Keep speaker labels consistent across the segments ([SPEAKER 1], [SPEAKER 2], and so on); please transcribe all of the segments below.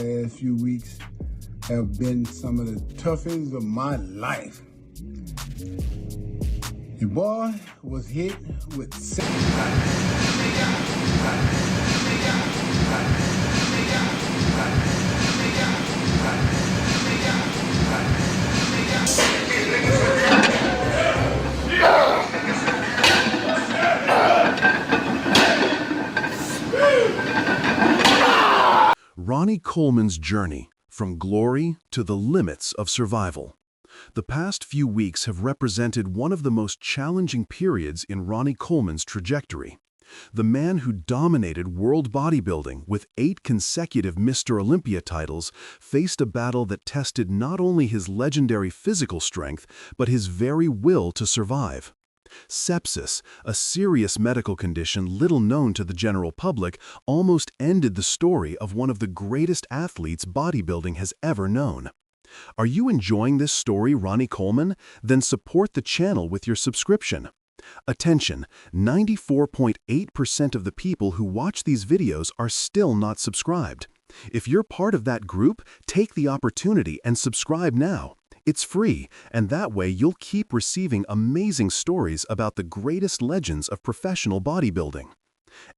[SPEAKER 1] past few weeks have been some of the toughest of my life. Your boy was hit with
[SPEAKER 2] Ronnie Coleman's journey from glory to the limits of survival. The past few weeks have represented one of the most challenging periods in Ronnie Coleman's trajectory. The man who dominated world bodybuilding with 8 consecutive Mr. Olympia titles faced a battle that tested not only his legendary physical strength, but his very will to survive. Sepsis, a serious medical condition little known to the general public, almost ended the story of one of the greatest athletes bodybuilding has ever known. Are you enjoying this story, Ronnie Coleman? Then support the channel with your subscription. Attention, 94.8% of the people who watch these videos are still not subscribed. If you're part of that group, take the opportunity and subscribe now. It's free, and that way you'll keep receiving amazing stories about the greatest legends of professional bodybuilding.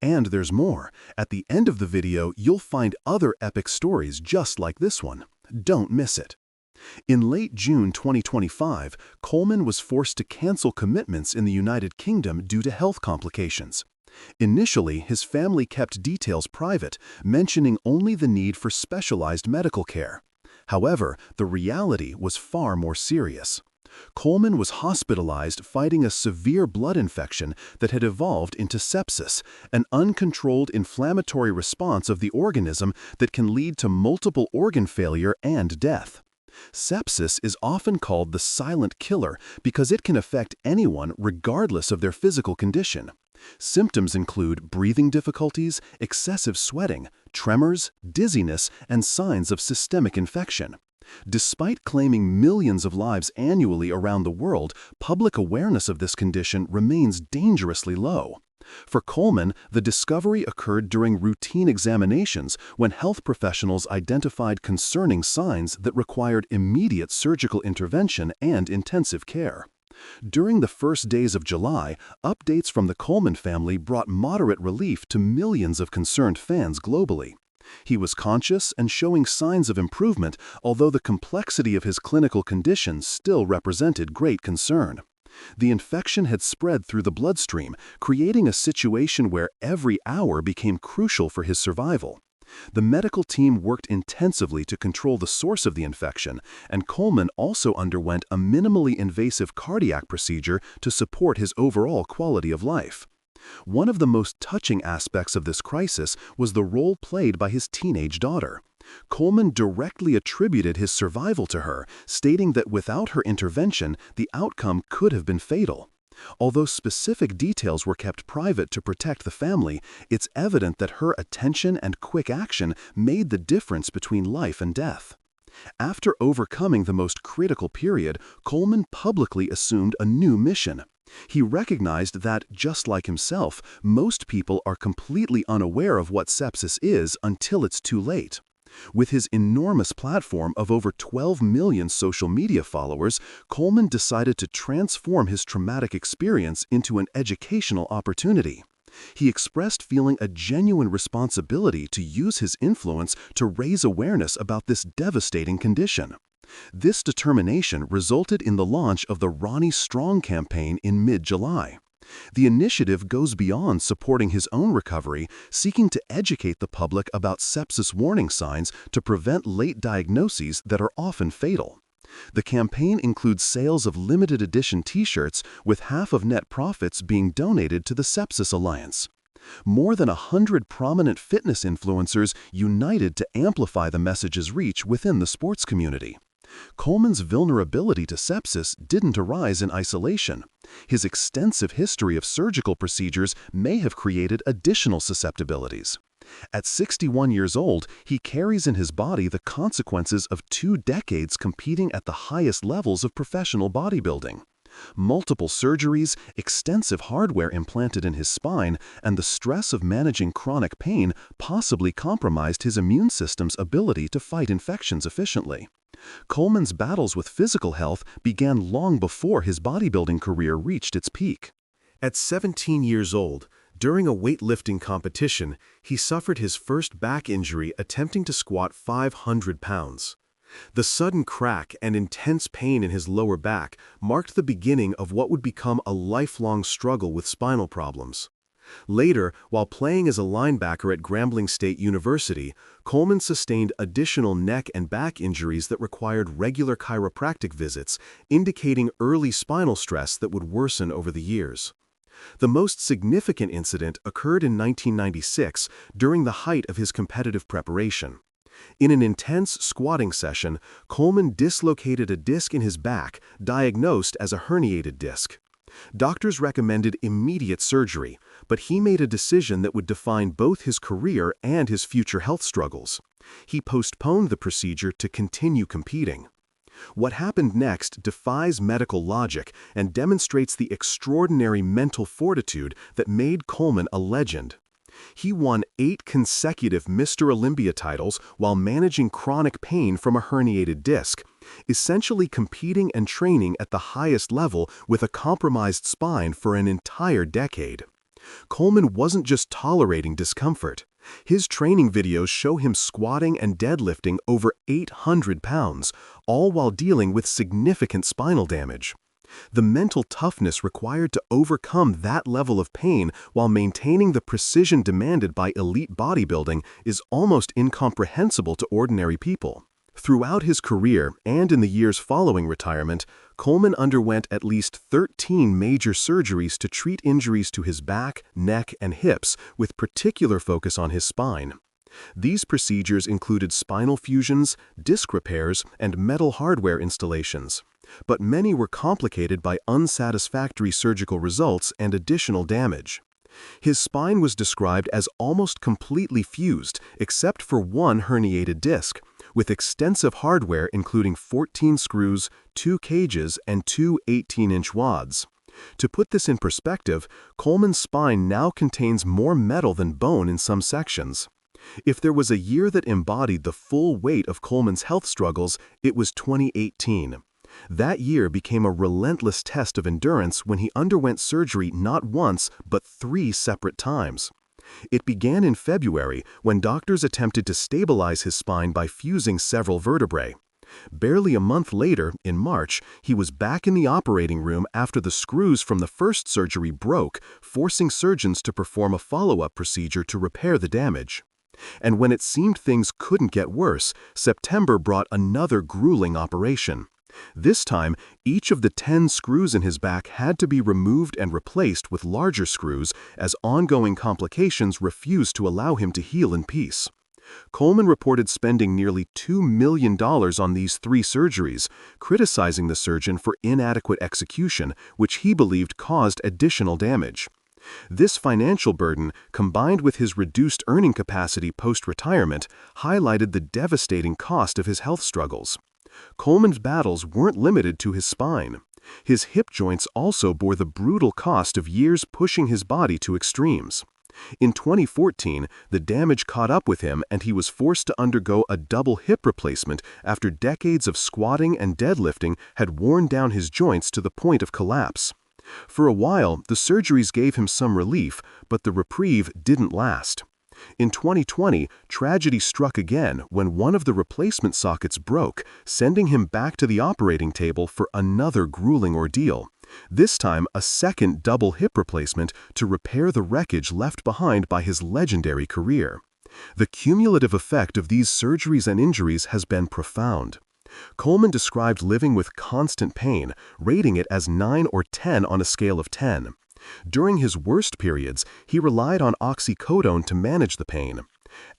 [SPEAKER 2] And there's more. At the end of the video, you'll find other epic stories just like this one. Don't miss it. In late June 2025, Coleman was forced to cancel commitments in the United Kingdom due to health complications. Initially, his family kept details private, mentioning only the need for specialized medical care. However, the reality was far more serious. Coleman was hospitalized fighting a severe blood infection that had evolved into sepsis, an uncontrolled inflammatory response of the organism that can lead to multiple organ failure and death. Sepsis is often called the silent killer because it can affect anyone regardless of their physical condition. Symptoms include breathing difficulties, excessive sweating, tremors, dizziness, and signs of systemic infection. Despite claiming millions of lives annually around the world, public awareness of this condition remains dangerously low. For Coleman, the discovery occurred during routine examinations when health professionals identified concerning signs that required immediate surgical intervention and intensive care. During the first days of July, updates from the Coleman family brought moderate relief to millions of concerned fans globally. He was conscious and showing signs of improvement, although the complexity of his clinical condition still represented great concern. The infection had spread through the bloodstream, creating a situation where every hour became crucial for his survival. The medical team worked intensively to control the source of the infection, and Coleman also underwent a minimally invasive cardiac procedure to support his overall quality of life. One of the most touching aspects of this crisis was the role played by his teenage daughter. Coleman directly attributed his survival to her, stating that without her intervention, the outcome could have been fatal. Although specific details were kept private to protect the family, it's evident that her attention and quick action made the difference between life and death. After overcoming the most critical period, Coleman publicly assumed a new mission. He recognized that, just like himself, most people are completely unaware of what sepsis is until it's too late. With his enormous platform of over 12 million social media followers, Coleman decided to transform his traumatic experience into an educational opportunity. He expressed feeling a genuine responsibility to use his influence to raise awareness about this devastating condition. This determination resulted in the launch of the Ronnie Strong campaign in mid-July. The initiative goes beyond supporting his own recovery, seeking to educate the public about sepsis warning signs to prevent late diagnoses that are often fatal. The campaign includes sales of limited edition t-shirts, with half of net profits being donated to the Sepsis Alliance. More than 100 prominent fitness influencers united to amplify the message's reach within the sports community. Coleman's vulnerability to sepsis didn't arise in isolation. His extensive history of surgical procedures may have created additional susceptibilities. At 61 years old, he carries in his body the consequences of 2 decades competing at the highest levels of professional bodybuilding. Multiple surgeries, extensive hardware implanted in his spine, and the stress of managing chronic pain possibly compromised his immune system's ability to fight infections efficiently. Coleman's battles with physical health began long before his bodybuilding career reached its peak. At 17 years old, during a weightlifting competition, he suffered his first back injury attempting to squat 500 pounds. The sudden crack and intense pain in his lower back marked the beginning of what would become a lifelong struggle with spinal problems. Later, while playing as a linebacker at Grambling State University, Coleman sustained additional neck and back injuries that required regular chiropractic visits, indicating early spinal stress that would worsen over the years. The most significant incident occurred in 1996 during the height of his competitive preparation. In an intense squatting session, Coleman dislocated a disc in his back, diagnosed as a herniated disc. Doctors recommended immediate surgery, but he made a decision that would define both his career and his future health struggles. He postponed the procedure to continue competing. What happened next defies medical logic and demonstrates the extraordinary mental fortitude that made Coleman a legend. He won 8 consecutive Mr. Olympia titles while managing chronic pain from a herniated disc, essentially competing and training at the highest level with a compromised spine for an entire decade. Coleman wasn't just tolerating discomfort. His training videos show him squatting and deadlifting over 800 pounds, all while dealing with significant spinal damage. The mental toughness required to overcome that level of pain while maintaining the precision demanded by elite bodybuilding is almost incomprehensible to ordinary people. Throughout his career and in the years following retirement, Coleman underwent at least 13 major surgeries to treat injuries to his back, neck, and hips, with particular focus on his spine. These procedures included spinal fusions, disc repairs, and metal hardware installations. But many were complicated by unsatisfactory surgical results and additional damage. His spine was described as almost completely fused, except for one herniated disc, with extensive hardware including 14 screws, 2 cages, and 2 18-inch wads. To put this in perspective, Coleman's spine now contains more metal than bone in some sections. If there was a year that embodied the full weight of Coleman's health struggles, it was 2018. That year became a relentless test of endurance when he underwent surgery not once, but 3 separate times. It began in February when doctors attempted to stabilize his spine by fusing several vertebrae. Barely a month later, in March, he was back in the operating room after the screws from the first surgery broke, forcing surgeons to perform a follow-up procedure to repair the damage. And when it seemed things couldn't get worse, September brought another grueling operation. This time, each of the 10 screws in his back had to be removed and replaced with larger screws as ongoing complications refused to allow him to heal in peace. Coleman reported spending nearly $2 million on these 3 surgeries, criticizing the surgeon for inadequate execution, which he believed caused additional damage. This financial burden, combined with his reduced earning capacity post-retirement, highlighted the devastating cost of his health struggles. Coleman's battles weren't limited to his spine. His hip joints also bore the brutal cost of years pushing his body to extremes. In 2014, the damage caught up with him and he was forced to undergo a double hip replacement after decades of squatting and deadlifting had worn down his joints to the point of collapse. For a while, the surgeries gave him some relief, but the reprieve didn't last. In 2020, tragedy struck again when one of the replacement sockets broke, sending him back to the operating table for another grueling ordeal. This time, a second double hip replacement to repair the wreckage left behind by his legendary career. The cumulative effect of these surgeries and injuries has been profound. Coleman described living with constant pain, rating it as 9 or 10 on a scale of 10. During his worst periods, he relied on oxycodone to manage the pain.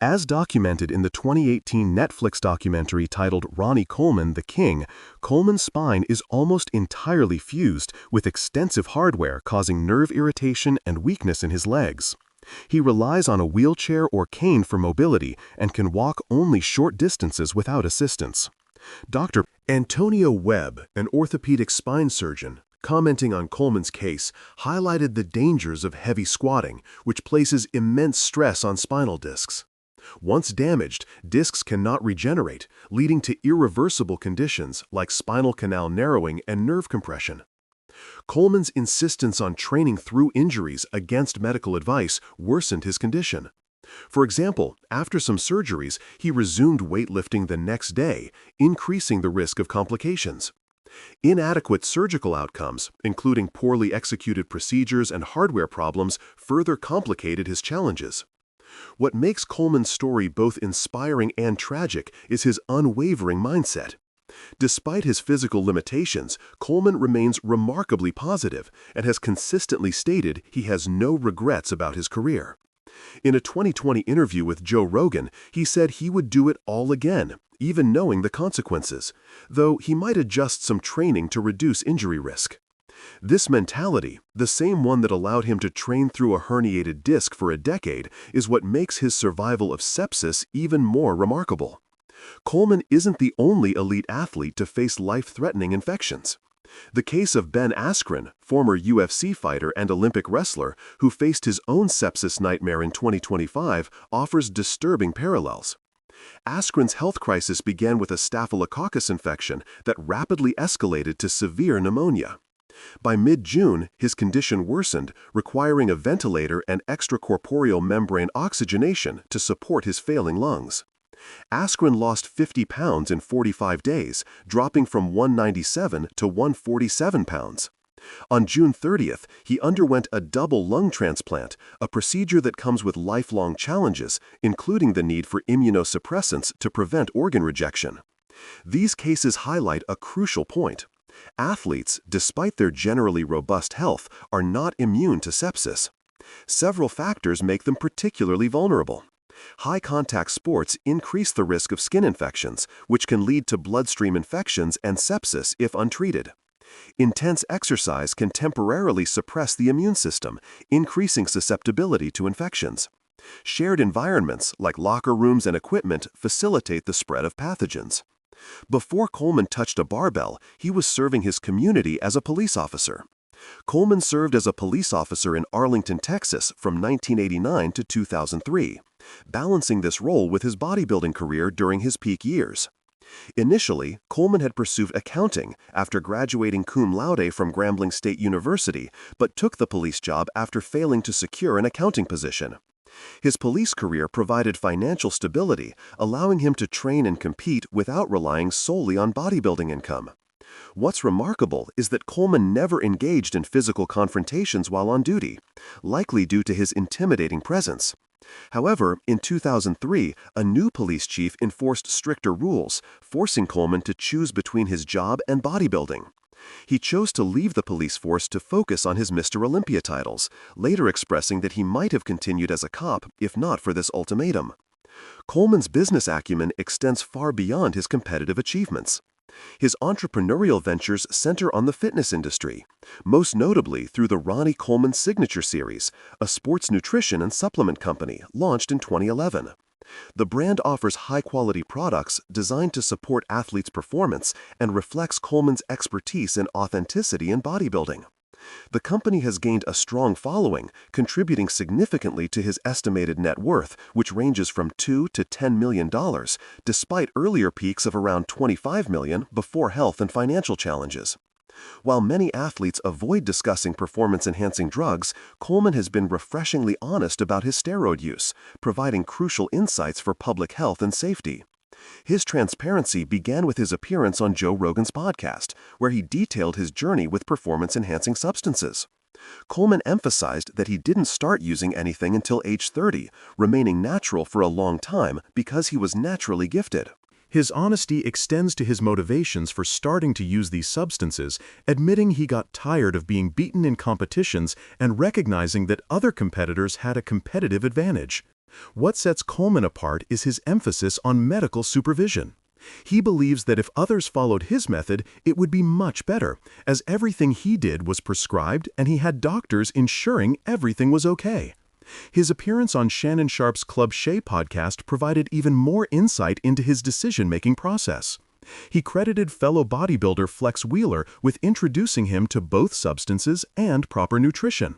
[SPEAKER 2] As documented in the 2018 Netflix documentary titled Ronnie Coleman, The King, Coleman's spine is almost entirely fused with extensive hardware causing nerve irritation and weakness in his legs. He relies on a wheelchair or cane for mobility and can walk only short distances without assistance. Dr. Antonio Webb, an orthopedic spine surgeon, commenting on Coleman's case, highlighted the dangers of heavy squatting, which places immense stress on spinal discs. Once damaged, discs cannot regenerate, leading to irreversible conditions like spinal canal narrowing and nerve compression. Coleman's insistence on training through injuries against medical advice worsened his condition. For example, after some surgeries, he resumed weightlifting the next day, increasing the risk of complications. Inadequate surgical outcomes, including poorly executed procedures and hardware problems, further complicated his challenges. What makes Coleman's story both inspiring and tragic is his unwavering mindset. Despite his physical limitations, Coleman remains remarkably positive and has consistently stated he has no regrets about his career. In a 2020 interview with Joe Rogan, he said he would do it all again, even knowing the consequences, though he might adjust some training to reduce injury risk. This mentality, the same one that allowed him to train through a herniated disc for a decade, is what makes his survival of sepsis even more remarkable. Coleman isn't the only elite athlete to face life-threatening infections. The case of Ben Askren, former UFC fighter and Olympic wrestler, who faced his own sepsis nightmare in 2025, offers disturbing parallels. Askren's health crisis began with a staphylococcus infection that rapidly escalated to severe pneumonia. By mid-June, his condition worsened, requiring a ventilator and extracorporeal membrane oxygenation to support his failing lungs. Askren lost 50 pounds in 45 days, dropping from 197 to 147 pounds. On June 30th, he underwent a double lung transplant, a procedure that comes with lifelong challenges, including the need for immunosuppressants to prevent organ rejection. These cases highlight a crucial point. Athletes, despite their generally robust health, are not immune to sepsis. Several factors make them particularly vulnerable. High-contact sports increase the risk of skin infections, which can lead to bloodstream infections and sepsis if untreated. Intense exercise can temporarily suppress the immune system, increasing susceptibility to infections. Shared environments, like locker rooms and equipment, facilitate the spread of pathogens. Before Coleman touched a barbell, he was serving his community as a police officer. Coleman served as a police officer in Arlington, Texas from 1989 to 2003, balancing this role with his bodybuilding career during his peak years. Initially, Coleman had pursued accounting after graduating cum laude from Grambling State University, but took the police job after failing to secure an accounting position. His police career provided financial stability, allowing him to train and compete without relying solely on bodybuilding income. What's remarkable is that Coleman never engaged in physical confrontations while on duty, likely due to his intimidating presence. However, in 2003, a new police chief enforced stricter rules, forcing Coleman to choose between his job and bodybuilding. He chose to leave the police force to focus on his Mr. Olympia titles, later expressing that he might have continued as a cop if not for this ultimatum. Coleman's business acumen extends far beyond his competitive achievements. His entrepreneurial ventures center on the fitness industry, most notably through the Ronnie Coleman Signature Series, a sports nutrition and supplement company launched in 2011. The brand offers high-quality products designed to support athletes' performance and reflects Coleman's expertise and authenticity in bodybuilding. The company has gained a strong following, contributing significantly to his estimated net worth, which ranges from $2 to $10 million, despite earlier peaks of around $25 million before health and financial challenges. While many athletes avoid discussing performance-enhancing drugs, Coleman has been refreshingly honest about his steroid use, providing crucial insights for public health and safety. His transparency began with his appearance on Joe Rogan's podcast, where he detailed his journey with performance-enhancing substances. Coleman emphasized that he didn't start using anything until age 30, remaining natural for a long time because he was naturally gifted. His honesty extends to his motivations for starting to use these substances, admitting he got tired of being beaten in competitions and recognizing that other competitors had a competitive advantage. What sets Coleman apart is his emphasis on medical supervision. He believes that if others followed his method, it would be much better, as everything he did was prescribed and he had doctors ensuring everything was okay. His appearance on Shannon Sharpe's Club Shay podcast provided even more insight into his decision-making process. He credited fellow bodybuilder Flex Wheeler with introducing him to both substances and proper nutrition.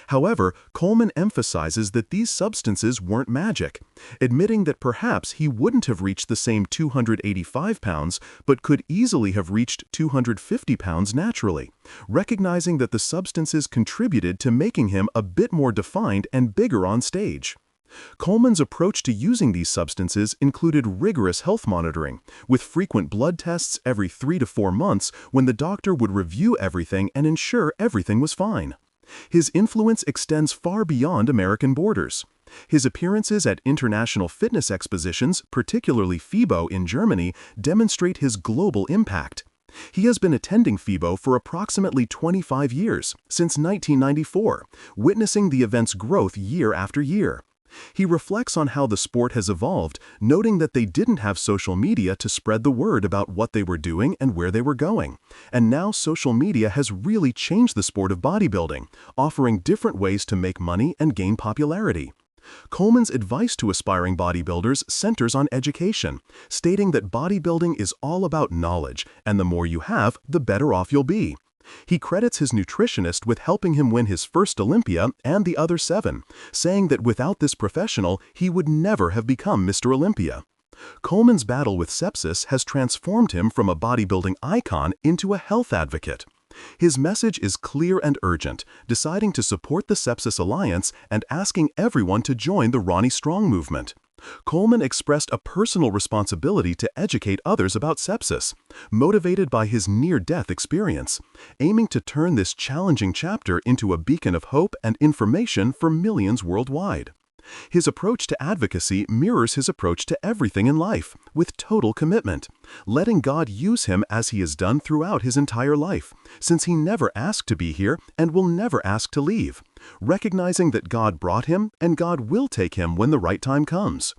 [SPEAKER 2] However, Coleman emphasizes that these substances weren't magic, admitting that perhaps he wouldn't have reached the same 285 pounds, but could easily have reached 250 pounds naturally, recognizing that the substances contributed to making him a bit more defined and bigger on stage. Coleman's approach to using these substances included rigorous health monitoring, with frequent blood tests every 3 to 4 months when the doctor would review everything and ensure everything was fine. His influence extends far beyond American borders. His appearances at international fitness expositions, particularly FIBO in Germany, demonstrate his global impact. He has been attending FIBO for approximately 25 years, since 1994, witnessing the event's growth year after year. He reflects on how the sport has evolved, noting that they didn't have social media to spread the word about what they were doing and where they were going. And now social media has really changed the sport of bodybuilding, offering different ways to make money and gain popularity. Coleman's advice to aspiring bodybuilders centers on education, stating that bodybuilding is all about knowledge, and the more you have, the better off you'll be. He credits his nutritionist with helping him win his first Olympia and the other 7, saying that without this professional, he would never have become Mr. Olympia. Coleman's battle with sepsis has transformed him from a bodybuilding icon into a health advocate. His message is clear and urgent, deciding to support the Sepsis Alliance and asking everyone to join the Ronnie Strong movement. Coleman expressed a personal responsibility to educate others about sepsis, motivated by his near-death experience, aiming to turn this challenging chapter into a beacon of hope and information for millions worldwide. His approach to advocacy mirrors his approach to everything in life, with total commitment, letting God use him as he has done throughout his entire life, since he never asked to be here and will never ask to leave, recognizing that God brought him and God will take him when the right time comes.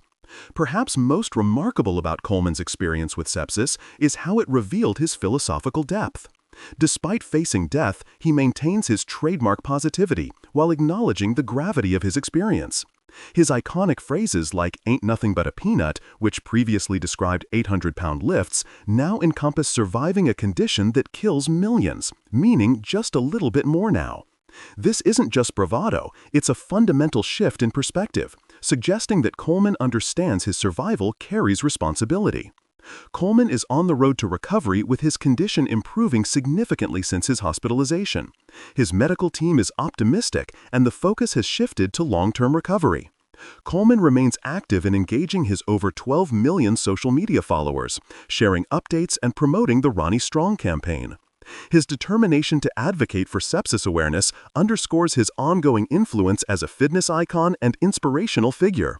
[SPEAKER 2] Perhaps most remarkable about Coleman's experience with sepsis is how it revealed his philosophical depth. Despite facing death, he maintains his trademark positivity while acknowledging the gravity of his experience. His iconic phrases like "ain't nothing but a peanut," which previously described 800-pound lifts, now encompass surviving a condition that kills millions, meaning just a little bit more now. This isn't just bravado, it's a fundamental shift in perspective, suggesting that Coleman understands his survival carries responsibility. Coleman is on the road to recovery with his condition improving significantly since his hospitalization. His medical team is optimistic and the focus has shifted to long-term recovery. Coleman remains active in engaging his over 12 million social media followers, sharing updates and promoting the Ronnie Strong campaign. His determination to advocate for sepsis awareness underscores his ongoing influence as a fitness icon and inspirational figure.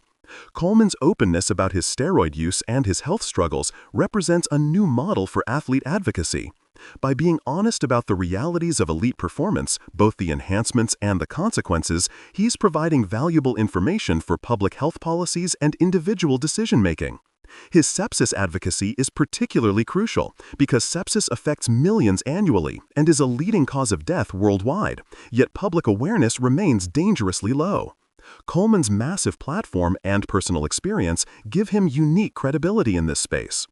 [SPEAKER 2] Coleman's openness about his steroid use and his health struggles represents a new model for athlete advocacy. By being honest about the realities of elite performance, both the enhancements and the consequences, he's providing valuable information for public health policies and individual decision-making. His sepsis advocacy is particularly crucial because sepsis affects millions annually and is a leading cause of death worldwide, yet public awareness remains dangerously low. Coleman's massive platform and personal experience give him unique credibility in this space.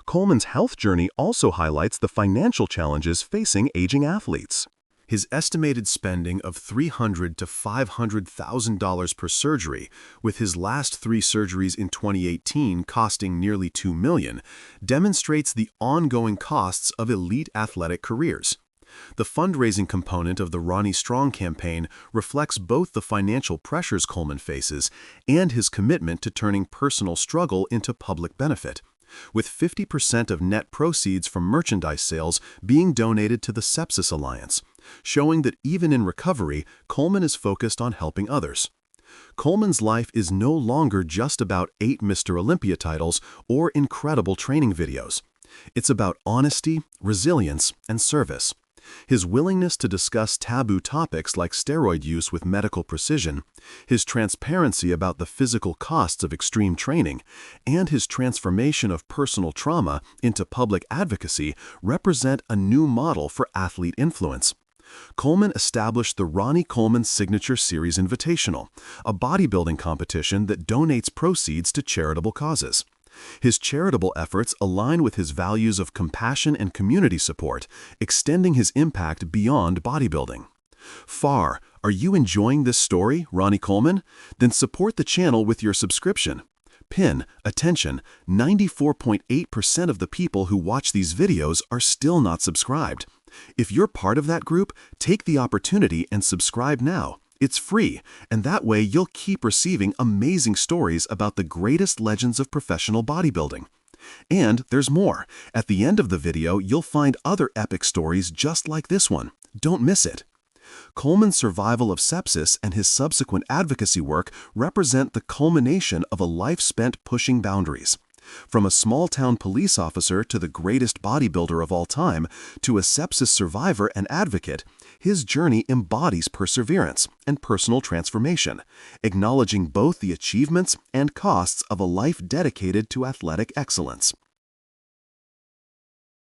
[SPEAKER 2] Coleman's health journey also highlights the financial challenges facing aging athletes. His estimated spending of $300,000 to $500,000 per surgery, with his last 3 surgeries in 2018 costing nearly $2 million, demonstrates the ongoing costs of elite athletic careers. The fundraising component of the Ronnie Strong campaign reflects both the financial pressures Coleman faces and his commitment to turning personal struggle into public benefit, with 50% of net proceeds from merchandise sales being donated to the Sepsis Alliance, showing that even in recovery, Coleman is focused on helping others. Coleman's life is no longer just about 8 Mr. Olympia titles or incredible training videos. It's about honesty, resilience, and service. His willingness to discuss taboo topics like steroid use with medical precision, his transparency about the physical costs of extreme training, and his transformation of personal trauma into public advocacy represent a new model for athlete influence. Coleman established the Ronnie Coleman Signature Series Invitational, a bodybuilding competition that donates proceeds to charitable causes. His charitable efforts align with his values of compassion and community support, extending his impact beyond bodybuilding. Are you enjoying this story, Ronnie Coleman? Then support the channel with your subscription. Attention, 94.8% of the people who watch these videos are still not subscribed. If you're part of that group, take the opportunity and subscribe now. It's free, and that way you'll keep receiving amazing stories about the greatest legends of professional bodybuilding. And there's more. At the end of the video, you'll find other epic stories just like this one. Don't miss it. Coleman's survival of sepsis and his subsequent advocacy work represent the culmination of a life spent pushing boundaries. From a small-town police officer to the greatest bodybuilder of all time, to a sepsis survivor and advocate, his journey embodies perseverance and personal transformation, acknowledging both the achievements and costs of a life dedicated to athletic excellence.